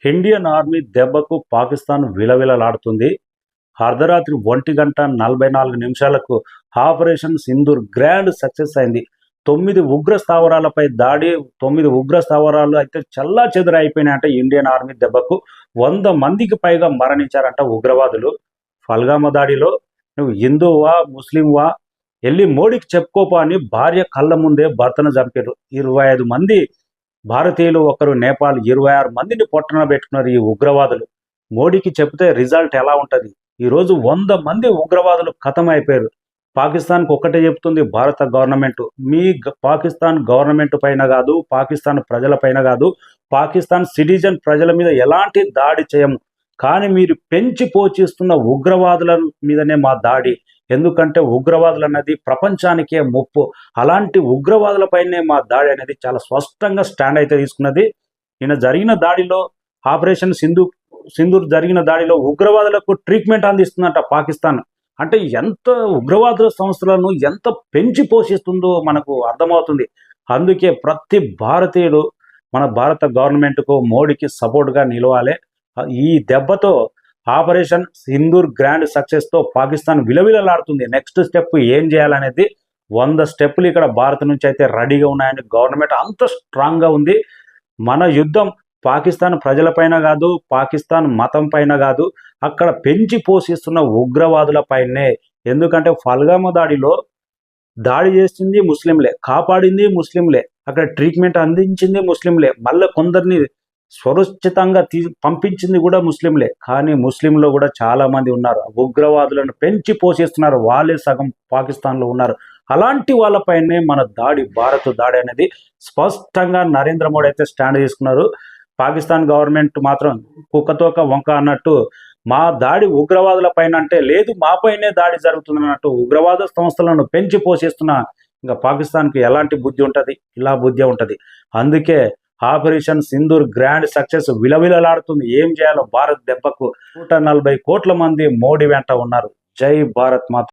Indian army దెబ్బకు పాకిస్తాన్ విలవిలలాడుతుంది. అర్ధరాత్రి 1:44 operation Sindoor grand success అయింది. 9 ఉగ్ర స్థావరాలపై దాడి. 9 ఉగ్ర స్థావరాలు అయితే చెల్లాచెదురైపోయినాయంట. ఇండియన్ ఆర్మీ దెబ్బకు 100 మందికి పైగా మరణించారంట ఉగ్రవాదులు. ఫల్గామా దాడిలో నువ్వు హిందువా ముస్లింవా వెళ్ళి మోడీకి చెప్పుకోపో అని భార్య కళ్ళ ముందే భర్తను చంపారు. 25 మంది భారతీయులు, ఒకరు నేపాల్, 26 మందిని పొట్టన పెట్టుకున్నారు ఈ ఉగ్రవాదులు. మోడీకి చెప్తే రిజల్ట్ ఎలా ఉంటుంది? ఈరోజు 100 మంది ఉగ్రవాదులు ఖతమైపోయారు. పాకిస్తాన్కి ఒక్కటే చెప్తుంది భారత గవర్నమెంట్, మీ పాకిస్తాన్ గవర్నమెంట్ పైన కాదు, పాకిస్తాన్ ప్రజల పైన కాదు, పాకిస్తాన్ సిటిజన్ ప్రజల మీద ఎలాంటి దాడి చేయము, కానీ మీరు పెంచి పోషిస్తున్న ఉగ్రవాదుల మీదనే మా దాడి. ఎందుకంటే ఉగ్రవాదులు అన్నది ప్రపంచానికే ముప్పు. అలాంటి ఉగ్రవాదులపైనే మా దాడి అనేది చాలా స్పష్టంగా స్టాండ్ అయితే తీసుకున్నది. ఈయన జరిగిన దాడిలో, ఆపరేషన్ సింధూర్ జరిగిన దాడిలో ఉగ్రవాదులకు ట్రీట్మెంట్ అందిస్తుందంట పాకిస్తాన్. అంటే ఎంత ఉగ్రవాద సంస్థలను ఎంత పెంచి పోషిస్తుందో మనకు అర్థమవుతుంది. అందుకే ప్రతి భారతీయుడు మన భారత గవర్నమెంట్కు, మోడీకి సపోర్ట్గా నిలవాలి. ఈ దెబ్బతో ఆపరేషన్ సింధూర్ గ్రాండ్ సక్సెస్తో పాకిస్తాన్ విలవిలలాడుతుంది. నెక్స్ట్ స్టెప్ ఏం చేయాలనేది 100 స్టెప్పులు ఇక్కడ భారత్ నుంచి అయితే రెడీగా ఉన్నాయని గవర్నమెంట్ అంత స్ట్రాంగ్గా ఉంది. మన యుద్ధం పాకిస్తాన్ ప్రజలపైన కాదు, పాకిస్తాన్ మతం పైన కాదు, అక్కడ పెంచి పోషిస్తున్న ఉగ్రవాదుల పైనే. ఎందుకంటే ఫల్గామా దాడిలో దాడి చేసింది ముస్లింలే, కాపాడింది ముస్లింలే, అక్కడ ట్రీట్మెంట్ అందించింది ముస్లింలే, మళ్ళీ కొందరిని సురక్షితంగా పంపించింది కూడా ముస్లింలే. కానీ ముస్లింలో కూడా చాలా మంది ఉన్నారు ఉగ్రవాదులను పెంచి పోషిస్తున్నారు, వాళ్ళే సగం పాకిస్తాన్లో ఉన్నారు. అలాంటి వాళ్ళపైనే మన దాడి, భారత్ దాడి అనేది స్పష్టంగా నరేంద్ర మోడీ అయితే స్టాండ్ తీసుకున్నారు. పాకిస్తాన్ గవర్నమెంట్ మాత్రం కుక్కతోక వంక అన్నట్టు మా దాడి ఉగ్రవాదుల పైన అంటే లేదు, మాపైనే దాడి జరుగుతుంది అన్నట్టు ఉగ్రవాద సంస్థలను పెంచి పోషిస్తున్న ఇంకా పాకిస్తాన్కి ఎలాంటి బుద్ధి ఉంటుంది? ఇలా బుద్ధి ఉంటుంది. అందుకే ఆపరేషన్ సింధూర్ గ్రాండ్ సక్సెస్ విలవిలలాడుతుంది. ఏం చేయాలో భారత్ దెబ్బకు 140 కోట్ల మంది మోడీ వెంట ఉన్నారు. జై భారత్ మాత.